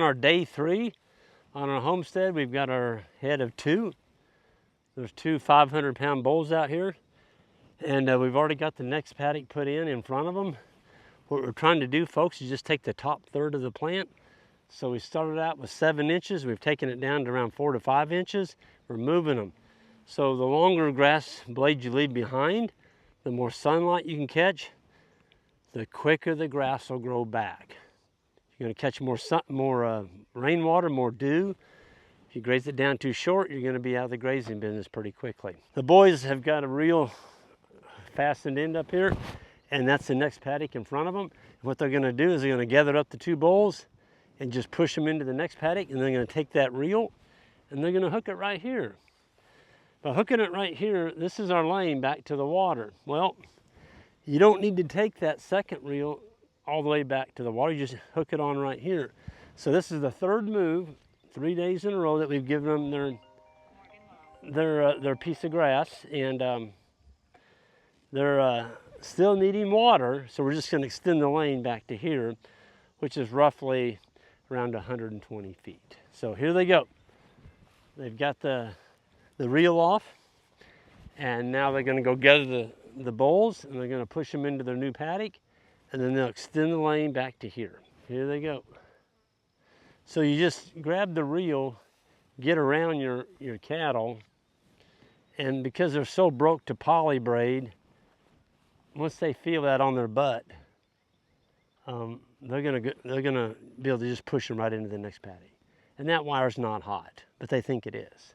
our day 3 on our homestead. We've got our head of 2. There's 2 500-pound bulls out here, and we've already got the next paddock put in front of them. What we're trying to do, folks, is just take the top third of the plant. So we started out with 7 inches. We've taken it down to around 4 to 5 inches. We're moving them. So the longer grass blades you leave behind, the more sunlight you can catch, the quicker the grass will grow back. You're going to catch more rainwater, more dew. If you graze it down too short, you're going to be out of the grazing business pretty quickly. The boys have got a reel fastened end up here, and that's the next paddock in front of them. What they're going to do is they're going to gather up the 2 bulls and just push them into the next paddock, and they're going to take that reel and they're going to hook it right here. By hooking it right here, this is our lane back to the water. Well, you don't need to take that second reel all the way back to the water. You just hook it on right here. So this is the 3rd move, 3 days in a row that we've given them their piece of grass, and they're still needing water. So we're just going to extend the lane back to here, which is roughly around 120 feet. So here they go. They've got the reel off, and now they're going to go gather the bulls, and they're going to push them into their new paddock, and then they'll extend the lane back to here. Here they go. So you just grab the reel, get around your cattle, and because they're so broke to poly braid, once they feel that on their butt, they're gonna be able to just push them right into the next paddock. And that wire's not hot, but they think it is.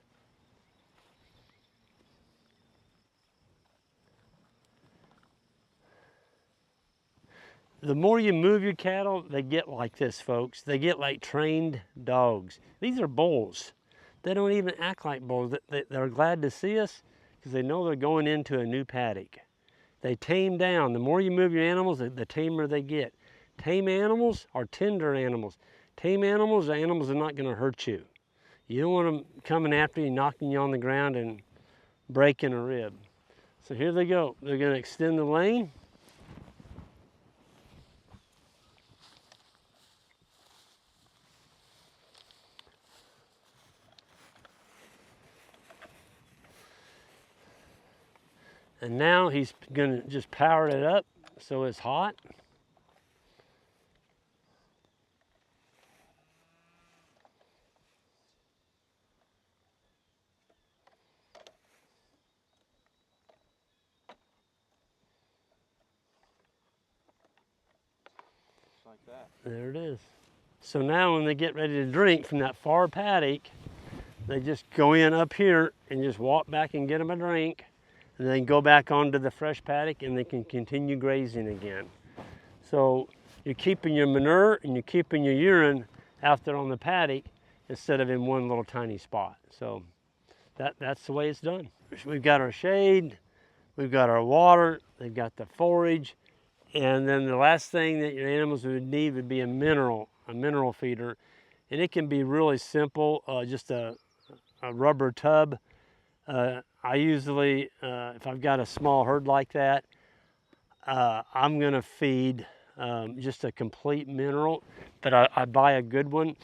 The more you move your cattle, they get like this, folks. They get like trained dogs. These are bulls. They don't even act like bulls. They're glad to see us because they know they're going into a new paddock. They tame down. The more you move your animals, the tamer they get. Tame animals are tender animals. Tame animals are animals that are not going to hurt you. You don't want them coming after you, knocking you on the ground and breaking a rib. So here they go. They're going to extend the lane. And now he's going to just power it up so it's hot. Like that. There it is. So now when they get ready to drink from that far paddock, they just go in up here and just walk back and get them a drink, and then go back onto the fresh paddock and they can continue grazing again. So you're keeping your manure and you're keeping your urine out there on the paddock instead of in one little tiny spot. So that's the way it's done. We've got our shade, we've got our water, they've got the forage, and then the last thing that your animals would need would be a mineral feeder. And it can be really simple, just a rubber tub. I usually, if I've got a small herd like that, I'm gonna feed just a complete mineral, but I buy a good one.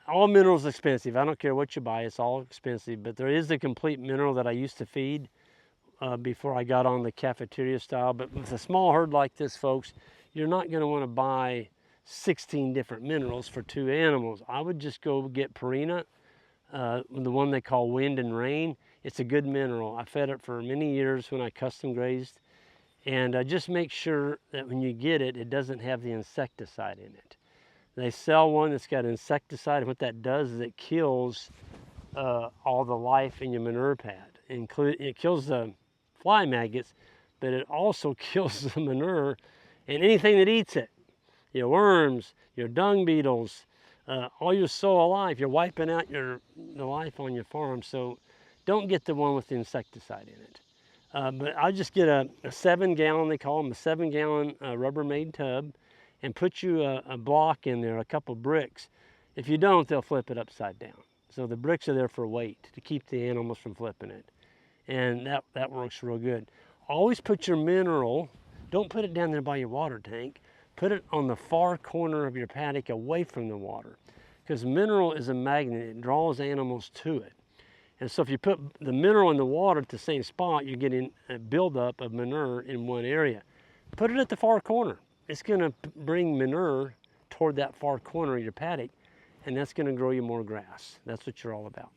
All minerals expensive. I don't care what you buy, it's all expensive, but there is a complete mineral that I used to feed before I got on the cafeteria style. But with a small herd like this, folks, you're not gonna wanna buy 16 different minerals for 2 animals. I would just go get Purina, the one they call Wind and Rain. It's a good mineral. I fed it for many years when I custom grazed. And just make sure that when you get it, it doesn't have the insecticide in it. They sell one that's got insecticide, and what that does is it kills all the life in your manure pad. It kills the fly maggots, but it also kills the manure and anything that eats it. Your worms, your dung beetles, all your soil life. You're wiping out the life on your farm. So don't get the one with the insecticide in it. But I'll just get a 7-gallon, they call them a 7-gallon Rubbermaid tub, and put you a block in there, a couple bricks. If you don't, they'll flip it upside down. So the bricks are there for weight to keep the animals from flipping it. And that works real good. Always put your mineral, don't put it down there by your water tank. Put it on the far corner of your paddock away from the water. because mineral is a magnet. It draws animals to it. And so if you put the mineral in the water at the same spot, you're getting a buildup of manure in one area. Put it at the far corner. It's going to bring manure toward that far corner of your paddock, and that's going to grow you more grass. That's what you're all about.